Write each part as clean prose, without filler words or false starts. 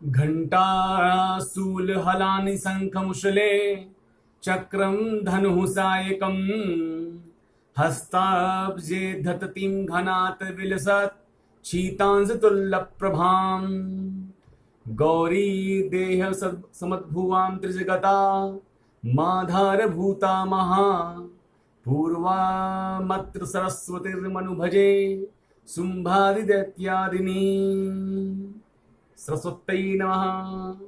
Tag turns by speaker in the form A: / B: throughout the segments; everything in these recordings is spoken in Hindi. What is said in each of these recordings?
A: घण्टासूलहलानि शङ्खमुशले चक्रं धनुः सायकम् हस्ताब्जे धततिं घनात् विलसत् शीतांशुतुल्यप्रभाम् गौरी देह समद्भुवां त्रिजगता माधारभूता महा पूर्वामत्र सरस्वतीर्मनुभजे शुम्भादिदैत्यादिनी। सरस्वती नमः।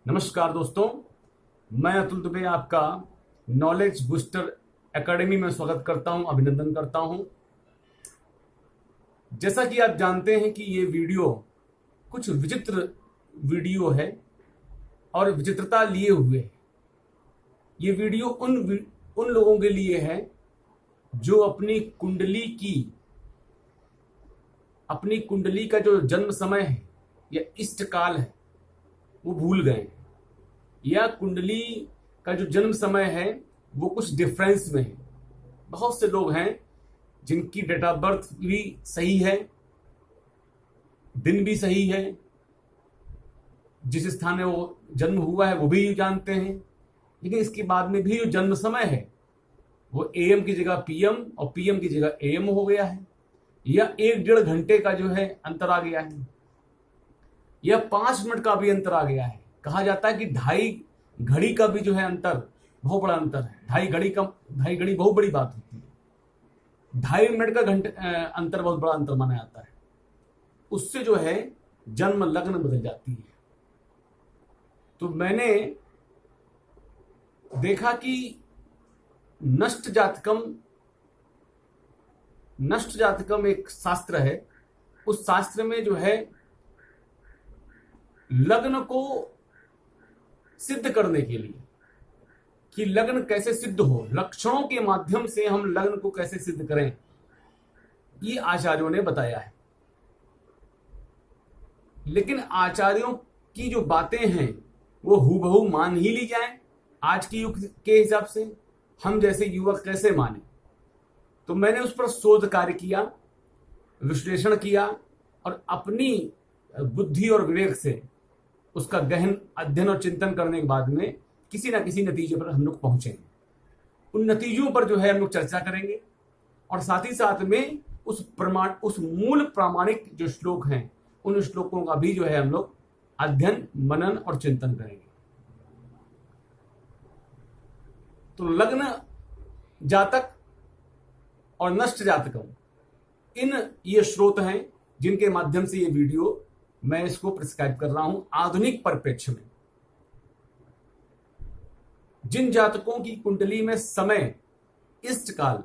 A: नमस्कार दोस्तों, मैं अतुल दुबे आपका नॉलेज बूस्टर एकेडमी में स्वागत करता हूं, अभिनंदन करता हूं। जैसा कि आप जानते हैं कि ये वीडियो कुछ विचित्र वीडियो है और विचित्रता लिए हुए है। ये वीडियो उन लोगों के लिए है जो अपनी कुंडली का जो जन्म समय है या इष्ट काल है वो भूल गए, या कुंडली का जो जन्म समय है वो कुछ डिफरेंस में है। बहुत से लोग हैं जिनकी डेट ऑफ बर्थ भी सही है, दिन भी सही है, जिस स्थान में वो जन्म हुआ है वो भी जानते हैं, लेकिन इसके बाद में भी जो जन्म समय है वो एएम की जगह पीएम और पीएम की जगह एएम हो गया है, या 1-1.5 घंटे का जो है अंतर आ गया है, या 5 मिनट का भी अंतर आ गया है। कहा जाता है कि 2.5 घड़ी का भी जो है अंतर बहुत बड़ा अंतर है। 2.5 घड़ी बहुत बड़ी बात होती है। 2.5 मिनट का अंतर बहुत बड़ा अंतर माना जाता है। उससे जो है जन्म लग्न बदल जाती है। तो मैंने देखा कि नष्ट जातकम एक शास्त्र है। उस शास्त्र में जो है लग्न को सिद्ध करने के लिए कि लग्न कैसे सिद्ध हो, लक्षणों के माध्यम से हम लग्न को कैसे सिद्ध करें, ये आचार्यों ने बताया है। लेकिन आचार्यों की जो बातें हैं वो हूबहू मान ही ली जाए आज के युग के हिसाब से, हम जैसे युवक कैसे माने। तो मैंने उस पर शोध कार्य किया, विश्लेषण किया और अपनी बुद्धि और विवेक से उसका गहन अध्ययन और चिंतन करने के बाद में किसी न किसी नतीजे पर हम लोग पहुंचे। उन नतीजों पर जो है हम लोग चर्चा करेंगे और साथ ही साथ में उस मूल प्रामाणिक जो श्लोक हैं उन श्लोकों का भी जो है हम लोग अध्ययन, मनन और चिंतन करेंगे। तो लग्न जातक और नष्ट जातकम, ये स्रोत हैं जिनके माध्यम से ये वीडियो मैं इसको प्रिस्क्राइब कर रहा हूं। आधुनिक परिप्रेक्ष्य में जिन जातकों की कुंडली में समय इष्ट काल,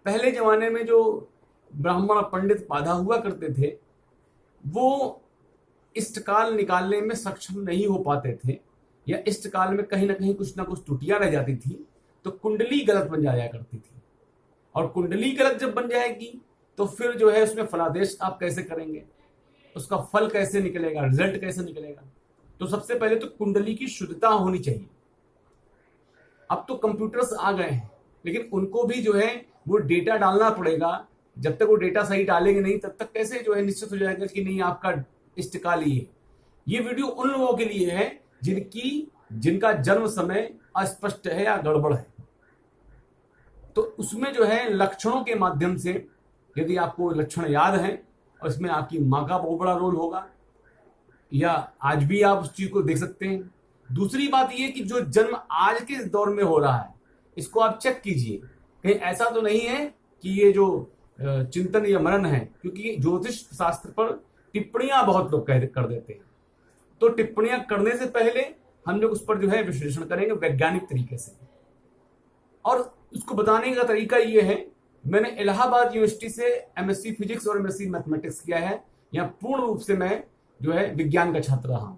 A: पहले जमाने में जो ब्राह्मण पंडित बाधा हुआ करते थे वो इष्ट काल निकालने में सक्षम नहीं हो पाते थे, या इष्ट काल में कहीं ना कहीं कुछ ना कुछ त्रुटियां रह जाती थी, तो कुंडली गलत बन जाया करती थी। और कुंडली गलत जब बन जाएगी तो फिर जो है उसमें फलादेश आप कैसे करेंगे, उसका फल कैसे निकलेगा, रिजल्ट कैसे निकलेगा। तो सबसे पहले तो कुंडली की शुद्धता होनी चाहिए। अब तो कंप्यूटर्स आ गए हैं, लेकिन उनको भी जो है वो डेटा डालना पड़ेगा। जब तक वो डेटा सही डालेंगे नहीं तब तक कैसे जो है निश्चित हो जाएगा कि नहीं आपका इष्टकाल ही है। ये वीडियो उन लोगों के लिए है जिनका जन्म समय अस्पष्ट है या गड़बड़ है। तो उसमें जो है लक्षणों के माध्यम से, यदि आपको लक्षण याद है और इसमें आपकी माँ का बहुत बड़ा रोल होगा, या आज भी आप उस चीज को देख सकते हैं। दूसरी बात यह कि जो जन्म आज के दौर में हो रहा है इसको आप चेक कीजिए, कहीं ऐसा तो नहीं है कि ये जो चिंतन या मनन है, क्योंकि ज्योतिष शास्त्र पर टिप्पणियां बहुत लोग कर देते हैं। तो टिप्पणियां करने से पहले हम लोग उस पर जो है विश्लेषण करेंगे वैज्ञानिक तरीके से। और उसको बताने का तरीका ये है, मैंने इलाहाबाद यूनिवर्सिटी से एमएससी फिजिक्स और एमएससी मैथमेटिक्स किया है। यहाँ पूर्ण रूप से मैं जो है विज्ञान का छात्र रहा हूं,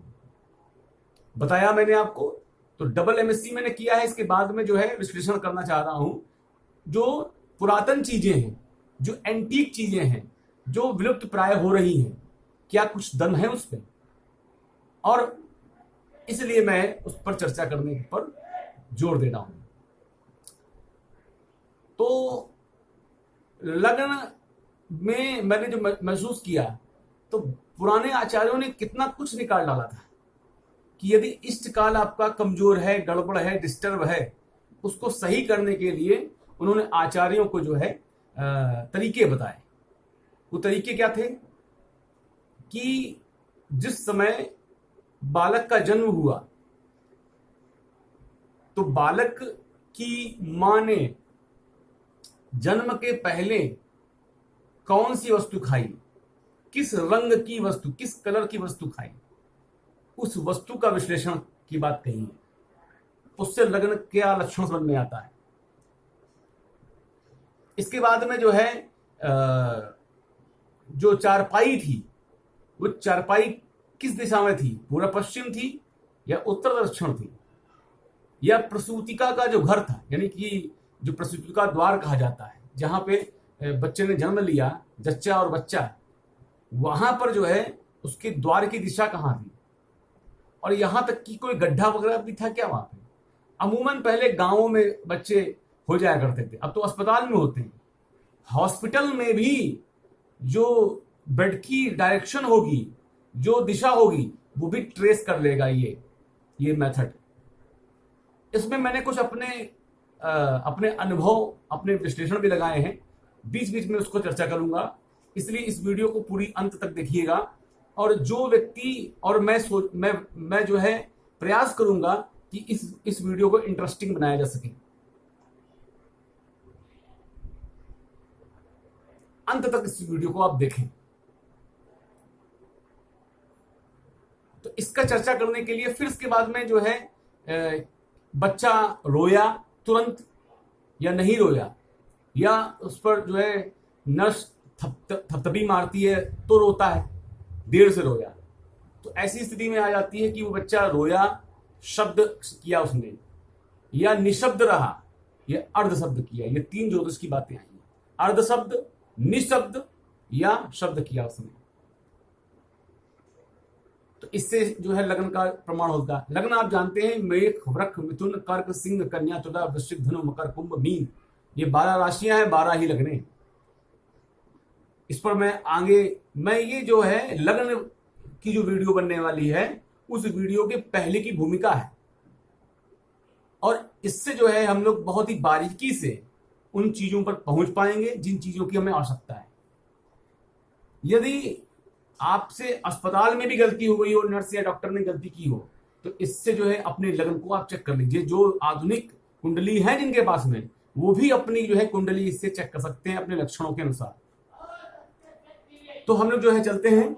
A: बताया मैंने आपको। तो डबल एमएससी मैंने किया है। इसके बाद में जो है विश्लेषण करना चाह रहा हूं जो पुरातन चीजें हैं, जो एंटीक चीजें हैं, जो विलुप्त प्राय हो रही हैं, क्या कुछ दम है उस पर, और इसलिए मैं उस पर चर्चा करने पर जोर दे रहा हूं। तो लग्न में मैंने जो महसूस किया, तो पुराने आचार्यों ने कितना कुछ निकाल डाला था। कि यदि इष्ट काल आपका कमजोर है, गड़बड़ है, डिस्टर्ब है, उसको सही करने के लिए उन्होंने आचार्यों को जो है तरीके बताए। वो तरीके क्या थे कि जिस समय बालक का जन्म हुआ तो बालक की मां ने जन्म के पहले कौन सी वस्तु खाई, किस रंग की वस्तु, किस कलर की वस्तु खाई, उस वस्तु का विश्लेषण की बात कही है। उससे लग्न क्या लक्षण समझ में आता है। इसके बाद में जो है जो चारपाई थी, वो चारपाई किस दिशा में थी, पूर्व पश्चिम थी या उत्तर दक्षिण थी, या प्रसूतिका का जो घर था, यानी कि जो प्रसूतिका द्वार कहा जाता है, जहां पे बच्चे ने जन्म लिया, जच्चा और बच्चा, वहां पर जो है उसके द्वार की दिशा कहां थी, और यहां तक कि कोई गड्ढा वगैरह भी था क्या वहां पे। अमूमन पहले गांवों में बच्चे हो जाया करते थे, अब तो अस्पताल में होते हैं। हॉस्पिटल में भी जो बेड की डायरेक्शन होगी, जो दिशा होगी, वो भी ट्रेस कर लेगा ये मेथड। इसमें मैंने कुछ अपने अनुभव, अपने विश्लेषण भी लगाए हैं, बीच बीच में उसको चर्चा करूंगा, इसलिए इस वीडियो को पूरी अंत तक देखिएगा। और जो व्यक्ति, और मैं जो है प्रयास करूंगा कि इस वीडियो को इंटरेस्टिंग बनाया जा सके। अंत तक इस वीडियो को आप देखें। तो इसका चर्चा करने के लिए फिर इसके बाद में जो है बच्चा रोया तुरंत या नहीं रोया, या उस पर जो है नर्स थपथपी मारती है तो रोता है, देर से रोया, तो ऐसी स्थिति में आ जाती है कि वो बच्चा रोया, शब्द किया उसने, या निशब्द रहा, या अर्ध शब्द किया। ये तीन ज्योतिष की बातें आई हैं, अर्ध शब्द, निशब्द या शब्द किया उसने। तो इससे जो है लग्न का प्रमाण होता है। लग्न आप जानते हैं, मेष, वृक, मिथुन, कर्क, सिंह, कन्या, तुला, वृश्चिक, धनु, मकर, कुंभ, मीन, ये 12 राशियां हैं, 12 ही लग्न। इस पर मैं ये जो है लग्न की जो वीडियो बनने वाली है, उस वीडियो के पहले की भूमिका है, और इससे जो है हम लोग बहुत ही बारीकी से उन चीजों पर पहुंच पाएंगे जिन चीजों की हमें आवश्यकता है। यदि आपसे अस्पताल में भी गलती हो गई हो, नर्स या डॉक्टर ने गलती की हो, तो इससे जो है अपने लग्न को आप चेक कर लीजिए। जो आधुनिक कुंडली है जिनके पास में, वो भी अपनी जो है कुंडली इससे चेक कर सकते हैं अपने लक्षणों के अनुसार। तो हम लोग जो है चलते हैं।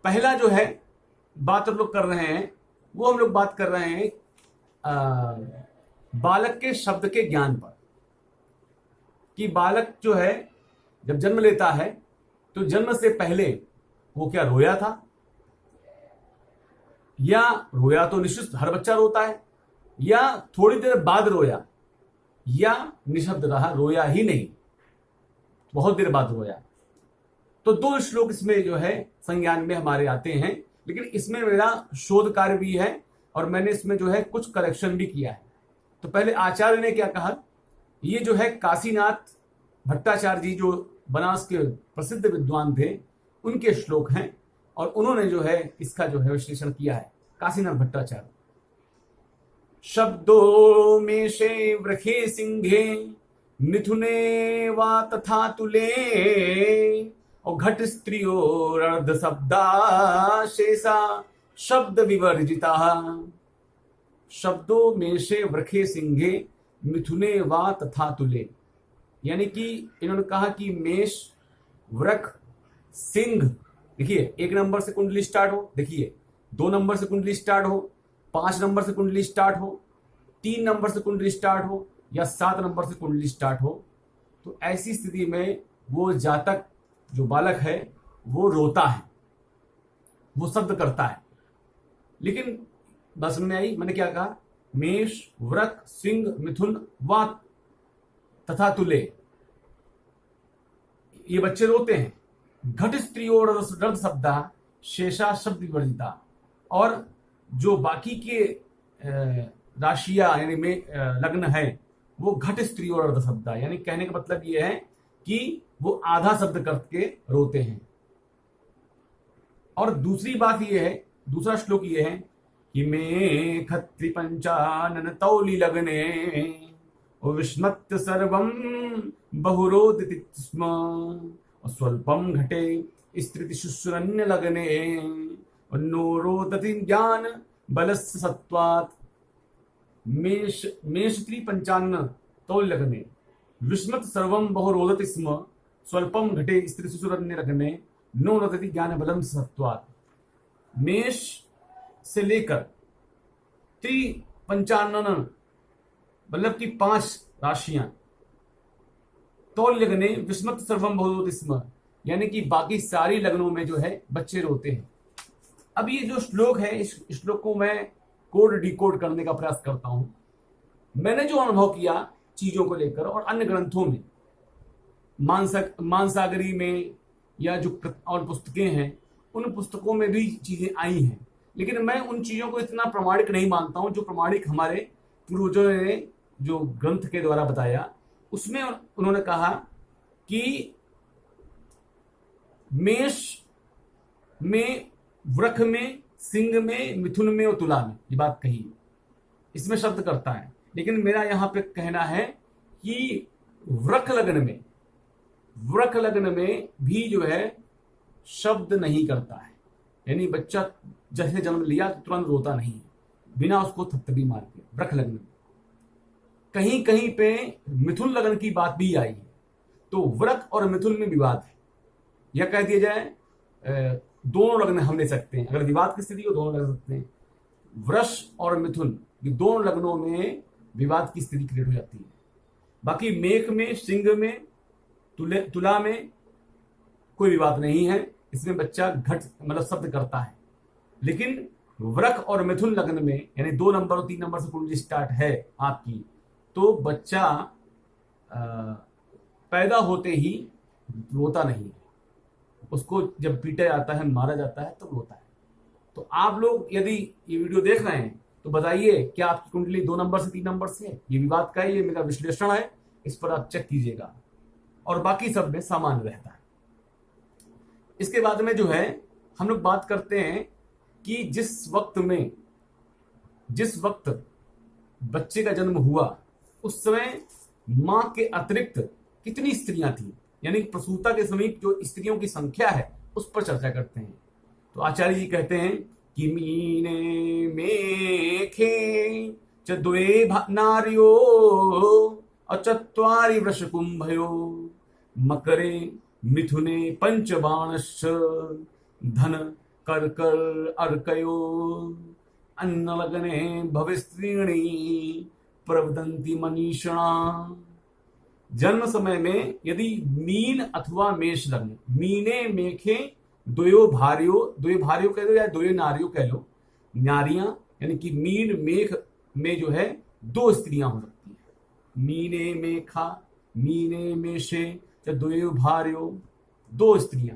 A: पहला जो है बात हम लोग कर रहे हैं, वो हम लोग बात कर रहे हैं बालक के शब्द के ज्ञान पर, कि बालक जो है जब जन्म लेता है तो जन्म से पहले वो क्या रोया था, या रोया तो निश्चित हर बच्चा रोता है, या थोड़ी देर बाद रोया, या निशब्द रहा, रोया ही नहीं, बहुत देर बाद रोया। तो 2 श्लोक इसमें जो है संज्ञान में हमारे आते हैं, लेकिन इसमें मेरा शोध कार्य भी है और मैंने इसमें जो है कुछ करेक्शन भी किया है। तो पहले आचार्य ने क्या कहा, ये जो है काशीनाथ भट्टाचार्य जी जो बनारस के प्रसिद्ध विद्वान थे, उनके श्लोक हैं, और उन्होंने जो है इसका जो है विश्लेषण किया है, काशीनाथ भट्टाचार्य। शब्दों में शे वृखे सिंघे मिथुने वा तथा तुले, और घट स्त्रियों अर्ध शब्दा शेषा शब्द विवर्जिता। शब्दों में से वृखे सिंघे मिथुने वा तथा तुले, यानी कि इन्होंने कहा कि मेष, वृक, सिंह, देखिए 1 नंबर से कुंडली स्टार्ट हो, देखिए 2 नंबर से कुंडली स्टार्ट हो, 5 नंबर से कुंडली स्टार्ट हो, 3 नंबर से कुंडली स्टार्ट हो, या 7 नंबर से कुंडली स्टार्ट हो, तो ऐसी स्थिति में वो जातक जो बालक है वो रोता है, वो शब्द करता है। लेकिन बस में आई, मैंने क्या कहा, मेष, वृक, सिंह, मिथुन व तथा तुले, ये बच्चे रोते हैं। घट स्त्रियों रद शब्दा शेषा शब्द विवर्जिता, और जो बाकी के राशियां यानी में लग्न है वो घट स्त्रियों रद शब्दा, यानी कहने का मतलब ये है कि वो आधा शब्द करके रोते हैं। और दूसरी बात ये है, दूसरा श्लोक ये है कि मे खत्री पंचानन तौली लगने विस्मत्य सर्वं बहुरोदिति स्म स्वल्पं घटे स्त्रीति शुश्रन्य लगने नो रोदति ज्ञान बलस्य सत्वात् मेषत्री पंचान्न तौल लगने विस्मत सर्वम बहुरोदति स्म स्वल्पम घटे स्त्री सुरन्य लगने नो रोदति ज्ञान बलम सत्वात्। मेष से लेकर त्रि पंचानन मतलब की 5 राशियां तौल लगने विस्मत सर्वम बहुरोदति स्म, यानी कि बाकी सारी लग्नों में जो है बच्चे रोते हैं। अब ये जो श्लोक है, इस श्लोक को मैं कोड डिकोड करने का प्रयास करता हूं। मैंने जो अनुभव किया चीजों को लेकर और अन्य ग्रंथों में, मानसागरी में या जो और पुस्तकें हैं उन पुस्तकों में भी चीजें आई हैं, लेकिन मैं उन चीजों को इतना प्रामाणिक नहीं मानता हूं जो प्रामाणिक हमारे पूर्वजों ने जो ग्रंथ के द्वारा बताया। उसमें उन्होंने कहा कि मेष में, वृख में, सिंह में, मिथुन में और तुला में, ये बात कही, इसमें शब्द करता है। लेकिन मेरा यहां पे कहना है कि वृख लग्न में भी जो है शब्द नहीं करता है, यानी बच्चा जैसे जन्म लिया तो तुरंत रोता नहीं है बिना उसको थपथपी मार के। वृख लग्न में कहीं कहीं पे मिथुन लग्न की बात भी आई है, तो वृख और मिथुन में विवाद है, या कह दिया जाए दोनों लग्न हम ले सकते हैं, अगर विवाद की स्थिति हो दोनों लग सकते हैं। वृष और मिथुन ये दोनों लग्नों में विवाद की स्थिति क्रिएट हो जाती है। बाकी मेष में, सिंह में, तुला में कोई विवाद नहीं है, इसमें बच्चा घट मतलब शब्द करता है। लेकिन वृक और मिथुन लग्न में, यानी 2 नंबर और 3 नंबर से कुंडली स्टार्ट है आपकी, तो बच्चा पैदा होते ही रोता नहीं है, उसको जब पीटा जाता है, मारा जाता है, तब रोता है। तो आप लोग यदि ये वीडियो देख रहे हैं तो बताइए क्या आपकी कुंडली 2 नंबर से 3 नंबर से है? ये विवाद का है, ये मेरा विश्लेषण है, इस पर आप चेक कीजिएगा, और बाकी सब में सामान्य रहता है। इसके बाद में जो है हम लोग बात करते हैं कि जिस वक्त बच्चे का जन्म हुआ उस समय मां के अतिरिक्त कितनी स्त्रियां थी, यानी प्रसूता के समीप जो स्त्रियों की संख्या है उस पर चर्चा करते हैं। तो आचार्य जी कहते हैं कि मीने मेखे च द्वे नार्यो अचत्वारि वृषकुंभयो मकरे मिथुने पंचबाणश्च धन कर्कर अर्कयो अन्नलग्ने भविस्त्रीणि प्रवदन्ति मनीषणा। जन्म समय में यदि मीन अथवा मेष लग्न, मीने मेखे द्वयो भार्यो कह लो या द्वयो नारियो कह लो, नारियां यानी कि मीन मेघ में जो है 2 स्त्रियां हो सकती हैं। मीने मेखा, मीने मेषे च द्वयो भार्यो, 2 स्त्रियां।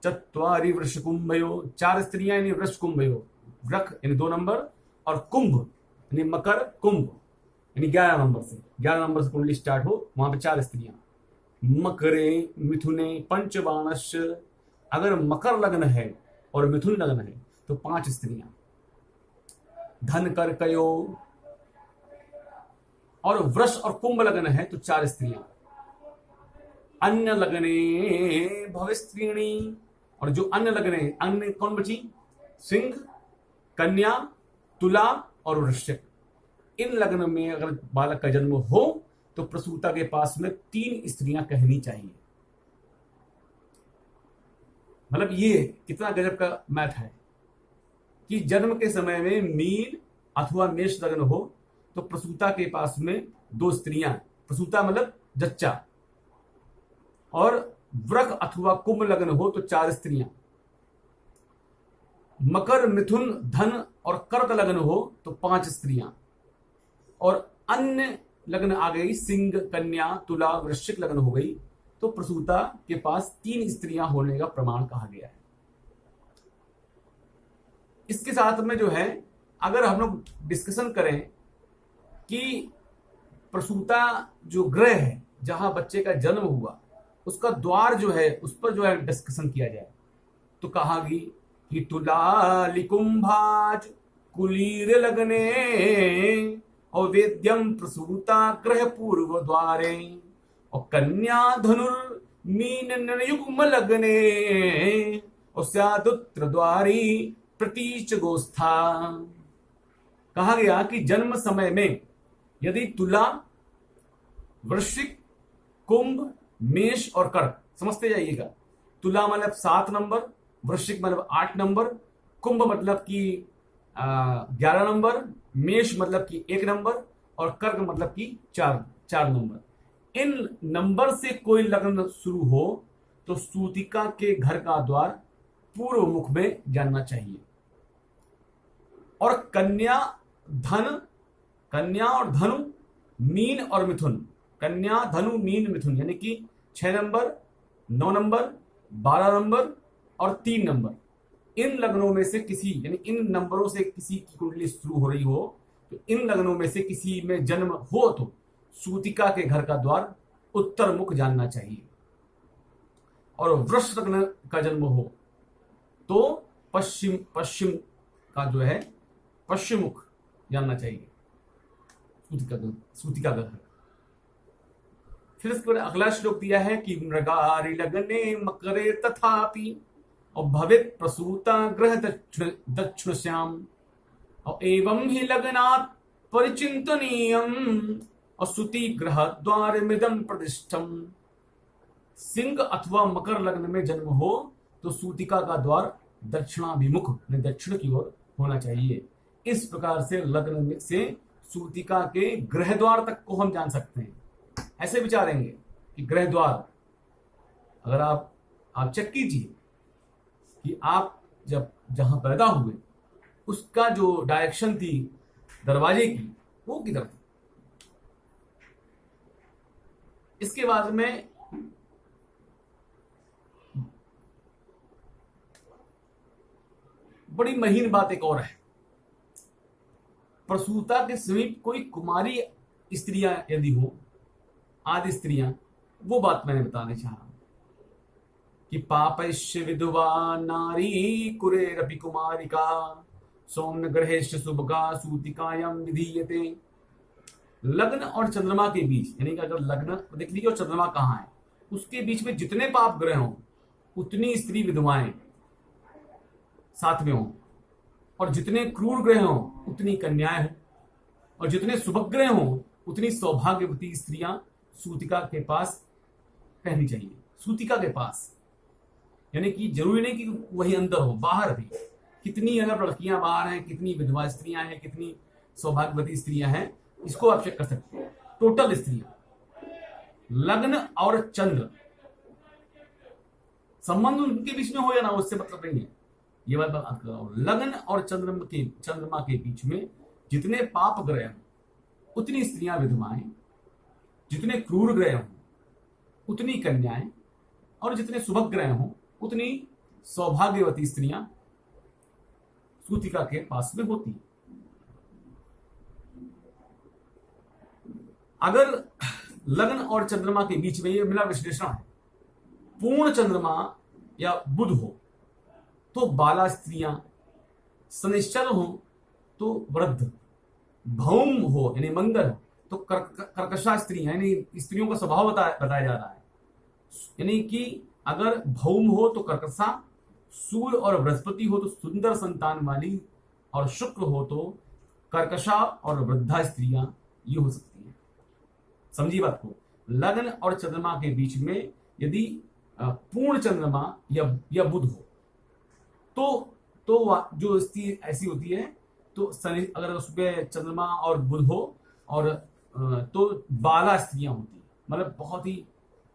A: चत्वारि वृषकुंभयो, 4 स्त्रियां यानी वृषकुंभयो, वृख यानी 2 नंबर, और कुंभ यानी मकर कुंभ यानी 11 नंबर से, 11 नंबर से कुंडली स्टार्ट हो, वहां पे 4 स्त्रियां। मकरे मिथुने पंचबाणश्च, अगर मकर लग्न है और मिथुन लग्न है तो 5 स्त्रियां। धन कर्कयो, और वृष और कुंभ लग्न है तो 4 स्त्रियां। अन्य लग्ने भविस्त्रीणी, और जो अन्य लग्न है, अन्य कौन बची? सिंह, कन्या, तुला और वृश्चिक। इन लग्न में अगर बालक का जन्म हो तो प्रसूता के पास में 3 स्त्रियां कहनी चाहिए। मतलब ये कितना गजब का मैथ है कि जन्म के समय में मीन अथवा मेष लग्न हो तो प्रसूता के पास में 2 स्त्रियां, प्रसूता मतलब जच्चा, और वृक अथवा कुंभ लग्न हो तो 4 स्त्रियां। मकर, मिथुन, धन और कर्क लग्न हो तो 5 स्त्रियां, और अन्य लग्न आ गई, सिंह, कन्या, तुला, वृश्चिक लग्न हो गई, तो प्रसूता के पास 3 स्त्रियां होने का प्रमाण कहा गया है। इसके साथ में जो है अगर हम लोग डिस्कशन करें कि प्रसूता जो ग्रह है जहां बच्चे का जन्म हुआ उसका द्वार जो है उस पर जो है डिस्कशन किया जाए तो कहा कि तुला लिकुंभाज कुलीर लगने और वेद्यम प्रसूता ग्रह पूर्व द्वारे और कन्या धनुर मीन युग्म लगने और स्यादुत्र द्वारी प्रतीच गोस्था। कहा गया कि जन्म समय में यदि तुला, वृश्चिक, कुंभ, मेष और कर्क, समझते जाइएगा, तुला मतलब 7 नंबर, वृश्चिक मतलब 8 नंबर, कुंभ मतलब कि 11 नंबर, मेष मतलब कि 1 नंबर और कर्क मतलब कि 4 नंबर। इन नंबर से कोई लग्न शुरू हो तो सूतिका के घर का द्वार पूर्व मुख में जानना चाहिए। और कन्या और धनु, मीन और मिथुन, कन्या, धनु, मीन, मिथुन यानी कि 6 नंबर, 9 नंबर, 12 नंबर और 3 नंबर, इन लग्नों में से किसी, यानी इन नंबरों से किसी की कुंडली शुरू हो रही हो तो इन लग्नों में से किसी में जन्म हो तो सूतिका के घर का द्वार उत्तर मुख जानना चाहिए। और वृष लग्न का जन्म हो तो पश्चिम का जो है पश्चिम मुख जानना चाहिए सूतिका का घर। फिर इसके बाद अगला श्लोक दिया है कि मृगारी लगने मकरे तथापि और भवित प्रसूता ग्रह दक्षिणश्याम और एवं ही लगनात् परिचिंतनीयम और सुति ग्रह द्वार मिदम प्रतिष्ठम। सिंह अथवा मकर लग्न में जन्म हो तो सूतिका का द्वार दक्षिणाभिमुख, दक्षिण की ओर होना चाहिए। इस प्रकार से लग्न से सूतिका के गृह द्वार तक को हम जान सकते हैं। ऐसे विचारेंगे कि गृह द्वार, अगर आप चेक कीजिए कि आप जब जहां पैदा हुए उसका जो डायरेक्शन थी दरवाजे की वो किधर थी। इसके बाद में बड़ी महीन बात एक और है। प्रसूता के समीप कोई कुमारी स्त्रियां यदि हो, आदि स्त्रियां, वो बात मैंने बताने चाह रहा हूं कि पापैश्य विधवा नारी कुरेरपि कुमारिका सौम्य ग्रहेश्च शुभगा सूतिकायां विधीयते। लग्न और चंद्रमा के बीच, यानी कि अगर लग्न देख लीजिए और चंद्रमा कहाँ है, उसके बीच में जितने पाप ग्रह हों उतनी स्त्री विधवाएं साथ में हों, और जितने क्रूर ग्रह हों उतनी कन्याएं हों, और जितने शुभग्रह हों उतनी सौभाग्यवती स्त्रियां सूतिका के पास रहनी चाहिए। सूतिका के पास यानी कि जरूरी नहीं कि वही अंदर हो, बाहर भी कितनी अगर लड़कियां बाहर हैं, कितनी विधवा स्त्रियां हैं, कितनी सौभाग्यवती स्त्रियां हैं, इसको आप चेक कर सकते हैं। टोटल स्त्रियां, लग्न और चंद्र, संबंध उनके बीच में हो या ना उससे मतलब नहीं है, ये बात कर रहा हूं। लग्न और चंद्रमा के बीच में जितने पाप ग्रह हों उतनी स्त्रियां विधवाएं, जितने क्रूर ग्रह हों उतनी कन्याएं, और जितने शुभ ग्रह हों उतनी सौभाग्यवती स्त्रियां सूतिका के पास में होती हैं। अगर लग्न और चंद्रमा के बीच में ये मिला विश्लेषण है, पूर्ण चंद्रमा या बुध हो तो बाला स्त्रियां, शनिश्चर हो तो वृद्ध, भौम हो यानी मंगल तो कर्कशा स्त्रियां, यानी स्त्रियों का स्वभाव बताया जा रहा है। यानी कि अगर भौम हो तो कर्कशा, सूर्य और बृहस्पति हो तो सुंदर संतान वाली, और शुक्र हो तो कर्कशा और वृद्धा स्त्रियां ये हो सकती हैं। समझिए बात को। लग्न और चंद्रमा के बीच में यदि पूर्ण चंद्रमा या बुध हो तो जो स्त्री ऐसी होती है, तो शनि अगर उसमें चंद्रमा और बुध हो और तो बाला स्त्रियां होती हैं, मतलब बहुत ही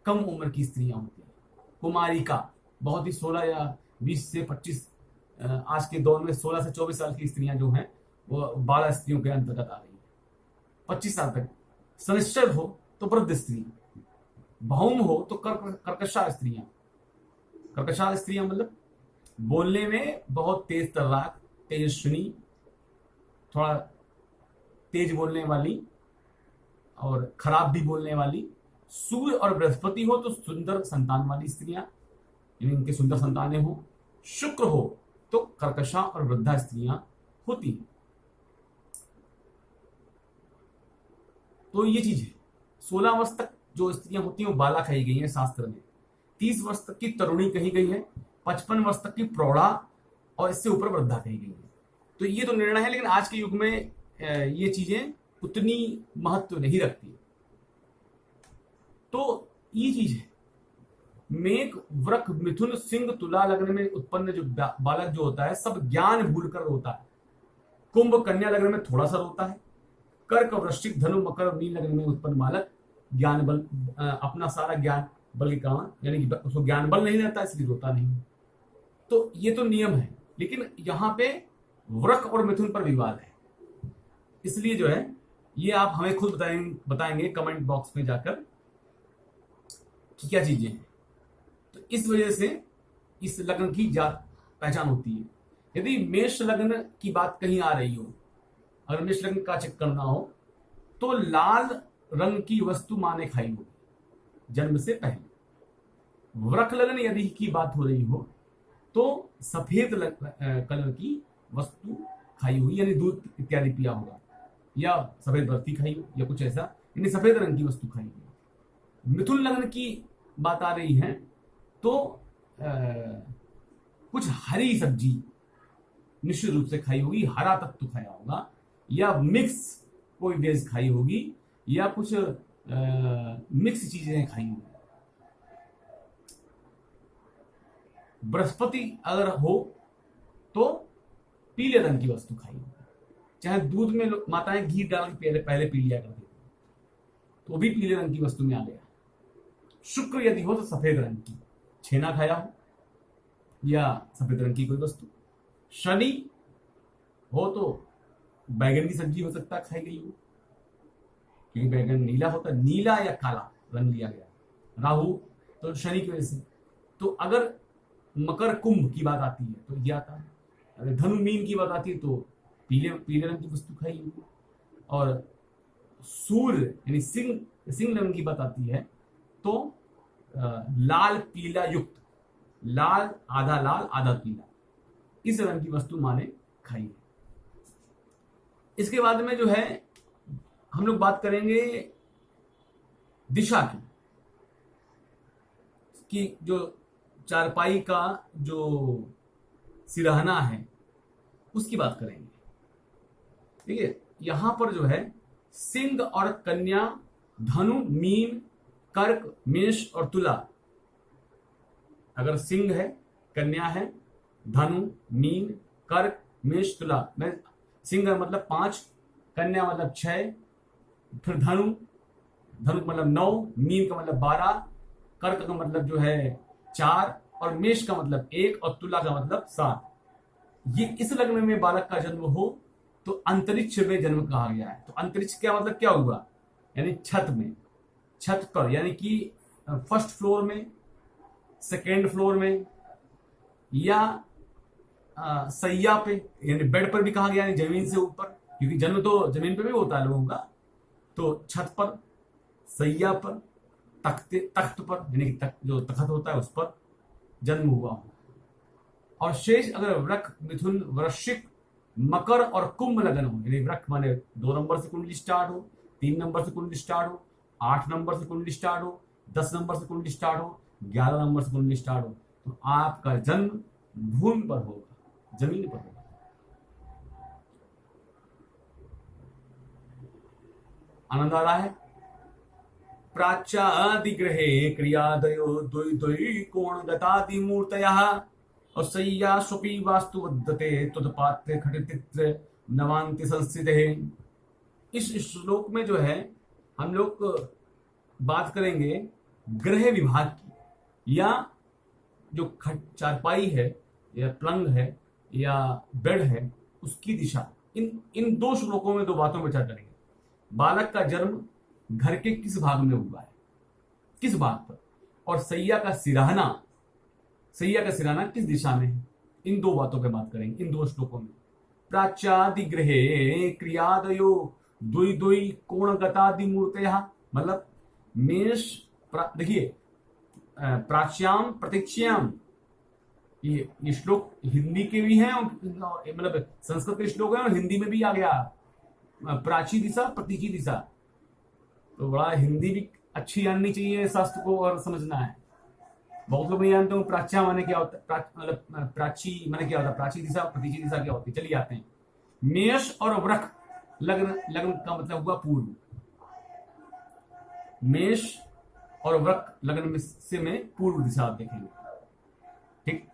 A: कम उम्र की स्त्रियां होती हैं। कुमारिका बहुत ही 16 या 20 से 25, आज के दौर में 16 से 24 साल की स्त्रियां जो हैं वो बाला स्त्रियों के अंतर्गत आ रही है, 25 साल तक। शनिश्चर हो तो वृद्ध स्त्री, भौम हो तो कर्कशा स्त्रियां। कर्कशा स्त्रियां मतलब बोलने में बहुत तेज तर्राक, तेजस्विनी, थोड़ा तेज बोलने वाली और खराब भी बोलने वाली। सूर्य और बृहस्पति हो तो सुंदर संतान वाली स्त्रियां, यानी इनके सुंदर संतानें हो। शुक्र हो तो कर्कशा और वृद्धा स्त्रियां होती हैं। तो ये चीज है। 16 वर्ष तक जो स्त्रियां होती हैं वो बाला कही गई हैं शास्त्र में, 30 वर्ष तक की तरुणी कही गई है, 55 वर्ष तक की प्रौढ़ा, और इससे ऊपर वृद्धा कही गई है। तो ये तो निर्णय है, लेकिन आज के युग में ये चीजें उतनी महत्व नहीं रखती। तो ये चीज है। मेघ, वृक, मिथुन, सिंह, तुला लग्न में उत्पन्न जो बालक जो होता है सब ज्ञान भूलकर रोता है। कुंभ, कन्या लग्न में थोड़ा सा रोता है। कर्क, वृश्चिक, धनु, मकर और मीन लग्न में उत्पन्न बालक ज्ञान बल, अपना सारा ज्ञान बल के कारण, यानी कि उसको ज्ञान बल नहीं रहता, इसलिए रोता नहीं। तो ये तो नियम है, लेकिन यहां पे वृक और मिथुन पर विवाद है, इसलिए जो है ये आप हमें खुद बताएंगे कमेंट बॉक्स में जाकर कि क्या चीजें हैं। तो इस वजह से इस लग्न की जात पहचान होती है। यदि मेष लग्न की बात कहीं आ रही हो, अगर मेष लग्न का चेक करना हो, तो लाल रंग की वस्तु मां ने खाई होगी जन्म से पहले। वृक लग्न यदि की बात हो रही हो तो सफेद कलर की वस्तु खाई हुई, यानी दूध इत्यादि पिया होगा, या सफेद बर्फी खाई हो, या कुछ ऐसा, यानी सफेद रंग की वस्तु खाई हुई। मिथुन लग्न की बात आ रही है तो कुछ हरी सब्जी निश्चित रूप से खाई होगी, हरा तत्व खाया होगा, या मिक्स कोई वेज खाई होगी, या कुछ मिक्स चीजें खाई होगी। बृहस्पति अगर हो तो पीले रंग की वस्तु खाई होगी, चाहे दूध में माताएं घी डाल के पहले पी लिया करती तो भी पीले रंग की वस्तु में आ गया। शुक्र यदि हो तो सफेद रंग की छेना खाया हो, या सफेद रंग की कोई वस्तु। शनि हो तो बैगन की सब्जी हो सकता है खाई गई हो, क्योंकि बैगन नीला होता है, नीला या काला रंग लिया गया। राहु तो शनि की वजह से। तो अगर मकर कुंभ की बात आती है तो ये आता है। अगर धनु मीन की बात आती है तो पीले रंग की वस्तु खाई होगी। और सूर्य यानी सिंह रंग की बात आती है तो लाल पीला युक्त, लाल आधा पीला, इस रंग की वस्तु मां ने खाई है। इसके बाद में जो है हम लोग बात करेंगे दिशा की, कि जो चारपाई का जो सिरहाना है उसकी बात करेंगे। ठीक है, यहां पर जो है सिंह और कन्या, धनु, मीन, कर्क, मेष और तुला, अगर सिंह है, कन्या है, धनु, मीन, कर्क, मेष, तुला, मैं सिंह मतलब 5, कन्या मतलब 6, फिर धनु का मतलब 9, मीन का मतलब 12, कर्क का मतलब जो है 4, और मेष का मतलब 1, और तुला का मतलब 7। ये इस लग्न में बालक का जन्म हो तो अंतरिक्ष में जन्म कहा गया है। तो अंतरिक्ष क्या मतलब क्या हुआ, यानी छत में, छत पर, यानी कि फर्स्ट फ्लोर में, सेकेंड फ्लोर में, या सैया पे, यानी बेड पर भी कहा गया, यानी जमीन से ऊपर, क्योंकि जन्म तो जमीन पे भी होता है लोगों का। तो छत पर, सैया पर, तख्त पर, यानी कि जो तख्त होता है उस पर जन्म हुआ हो। और शेष अगर वृक, मिथुन, वृश्चिक, मकर और कुंभ लगन हो, यानी वृक माने 2 नंबर से कुंडली स्टार्ट हो, 3 नंबर से कुंडली स्टार्ट हो, 8 नंबर से कुंडली स्टार्ट हो, 10 नंबर से कुंडली स्टार्ट हो, 11 नंबर से कुंडली स्टार्ट हो, तो आपका जन्म भूमि पर होगा, जमीन पर होगा। आनंद आ रहा है। प्राच्यादिग्रहे क्रियादयो द्वै कोण गतादि मूर्तयः और सय्या स्वपी वास्तु वदते तुदपात्य खटित्र नवांति संस्थिते। इस श्लोक में जो है हम लोग बात करेंगे ग्रह विभाग की, या जो चारपाई है या पलंग है या बेड है उसकी दिशा। इन 2 श्लोकों में 2 बातों पर चर्चा करेंगे। बालक का जन्म घर के किस भाग में हुआ है, किस भाग पर, और सैया का सिरहाना किस दिशा में है, इन 2 बातों पे बात करेंगे इन 2 श्लोकों में। प्राच्यादिगृहे क्रियादयो द्वै कोण गतादि मूर्तयः, मतलब मेष, देखिए प्राच्याम प्रतीक्ष्याम, ये श्लोक हिंदी के भी हैं, मतलब संस्कृत के श्लोक हैं और हिंदी में भी आ गया। प्राची दिशा, प्रतीची दिशा, तो बड़ा हिंदी भी अच्छी जाननी चाहिए शास्त्र को और समझना है। बहुत लोग नहीं जानते हो प्राच्या माने क्या होता है, मतलब प्राची माने क्या होता है, प्राची दिशा प्रतीची दिशा क्या होती है। चलिए आते हैं। मेष और वृक लग्न, लग्न का मतलब हुआ पूर्व। मेष और वृक लग्न में से में पूर्व दिशा आप देखेंगे, ठीक।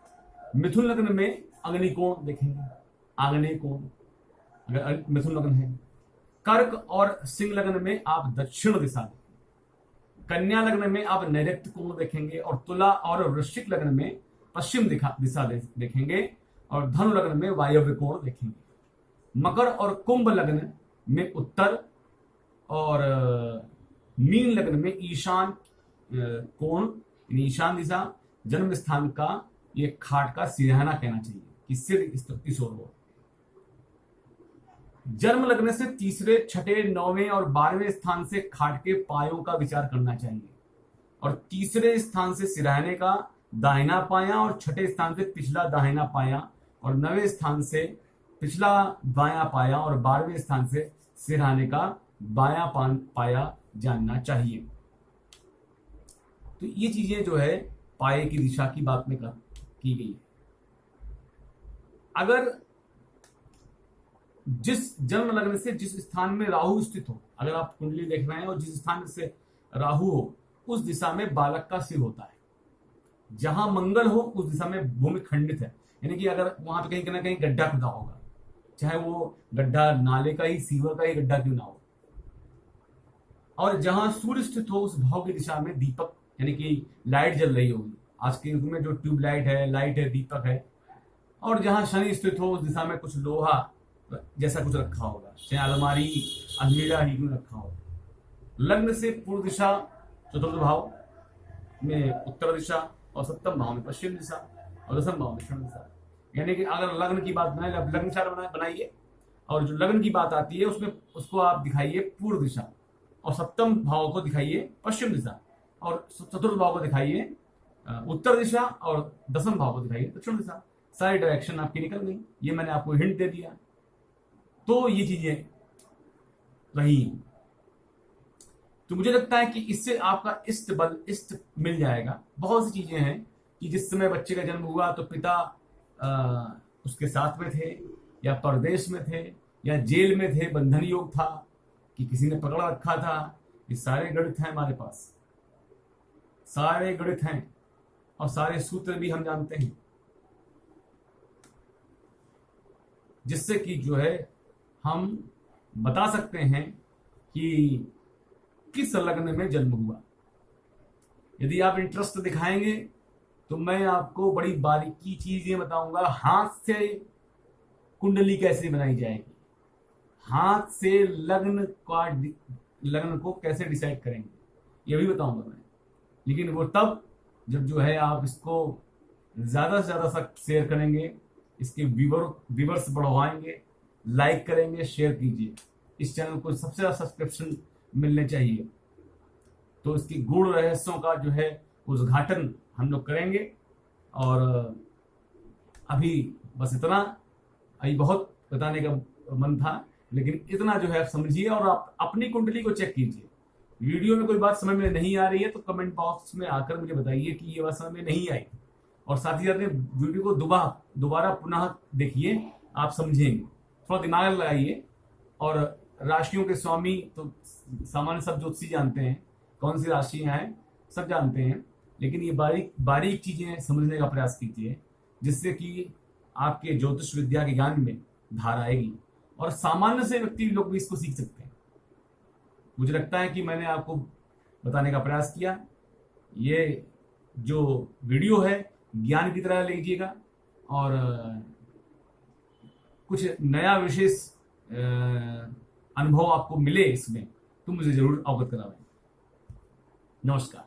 A: मिथुन लग्न में अग्निकोण देखेंगे, आग्नेय कोण अगर मिथुन लग्न है। कर्क और सिंह लग्न में आप दक्षिण दिशा देखेंगे। कन्या लग्न में आप नैऋत्य कोण देखेंगे और तुला और वृश्चिक लग्न में पश्चिम दिशा देखेंगे और धनु लग्न में वायव्य कोण देखेंगे। मकर और कुंभ लग्न में उत्तर और मीन लग्न में ईशान कोण, ईशान दिशा। जन्म स्थान का ये खाट का सिरहाना कहना चाहिए कि सिर इस ओर हो। जन्म लग्न से तीसरे, छठे, 9वें और 12वें स्थान से खाट के पायों का विचार करना चाहिए और तीसरे स्थान से सिरहाने का दाहिना पाया और छठे स्थान से पिछला दाहिना पाया और 9वें स्थान से पिछला बायां पाया और 12वें स्थान से सिरहाने का बायां पाया जानना चाहिए। तो ये चीजें जो है पाए की दिशा की बात में की गई है। अगर जिस जन्म लग्न से जिस स्थान में राहु स्थित हो, अगर आप कुंडली देख रहे हैं और जिस स्थान से राहु हो उस दिशा में बालक का सिर होता है। जहां मंगल हो उस दिशा में भूमि खंडित है, यानी कि अगर वहां पे कहीं ना कहीं गड्ढा खुदा होगा, चाहे वो गड्ढा नाले का ही, सीवर का ही गड्ढा क्यों ना हो। और जहां सूर्य स्थित हो उस भाव की दिशा में दीपक, यानी कि लाइट जल रही होगी। आज के युग में जो ट्यूब लाइट है, दीपक है। और जहां शनि स्थित हो उस दिशा में कुछ लोहा जैसा कुछ रखा होगा, चाहे अलमारी, अलमीरा ही क्यों रखा होगा। लग्न से पूर्व दिशा चतुर्थ भाव में उत्तर दिशा और सप्तम भाव में पश्चिम दिशा और दसम भाव में दक्षिण दिशा। यानी कि अगर लग्न की बात बनाए, लग्न चार्ट बनाइए और जो लग्न की बात आती है उसमें उसको आप दिखाइए पूर्व दिशा और सप्तम भाव को दिखाइए पश्चिम दिशा और चतुर्थ भाव को दिखाइए उत्तर दिशा और दसम भाव को दिखाइए दक्षिण दिशा। सारी डायरेक्शन आपकी निकल गई। ये मैंने आपको हिंट दे दिया। तो ये चीजें रही। तो मुझे लगता है कि इससे आपका इष्ट मिल जाएगा। बहुत सी चीजें हैं कि जिस समय बच्चे का जन्म हुआ तो पिता उसके साथ में थे या परदेश में थे या जेल में थे, बंधन योग था कि किसी ने पकड़ रखा था। ये सारे गणित हैं हमारे पास, सारे गणित हैं और सारे सूत्र भी हम जानते हैं, जिससे कि जो है हम बता सकते हैं कि किस लग्न में जन्म हुआ। यदि आप इंटरेस्ट दिखाएंगे तो मैं आपको बड़ी बारीकी चीजें बताऊंगा। हाथ से कुंडली कैसे बनाई जाएगी, हाथ से लग्न को कैसे डिसाइड करेंगे, ये भी बताऊंगा मैं। लेकिन वो तब जब जो है आप इसको ज्यादा से ज्यादा शेयर करेंगे, इसके व्यूवर्स बढ़वाएंगे, लाइक करेंगे, शेयर कीजिए। इस चैनल को सबसे ज्यादा सब्सक्रिप्शन मिलने चाहिए। तो इसकी गूढ़ रहस्यों का जो है उद्घाटन हम लोग करेंगे। और अभी बस इतना, अभी बहुत बताने का मन था, लेकिन इतना जो है आप समझिए और आप अपनी कुंडली को चेक कीजिए। वीडियो में कोई बात समझ में नहीं आ रही है तो कमेंट बॉक्स में आकर मुझे बताइए कि ये बात समझ में नहीं आई, और साथ ही साथ वीडियो को दोबारा पुनः देखिए, आप समझेंगे। थोड़ा दिमाग लगाइए। और राशियों के स्वामी तो सामान्य सब ज्योतिषी जानते हैं, कौन सी राशियां हैं सब जानते हैं, लेकिन ये बारीक चीजें समझने का प्रयास कीजिए, जिससे कि आपके ज्योतिष विद्या के ज्ञान में धार आएगी और सामान्य से व्यक्ति लोग भी इसको सीख सकते हैं। मुझे लगता है कि मैंने आपको बताने का प्रयास किया। ये जो वीडियो है ज्ञान की तरह लीजिएगा और कुछ नया विशेष अनुभव आपको मिले इसमें तो मुझे जरूर अवगत कराएं। नमस्कार।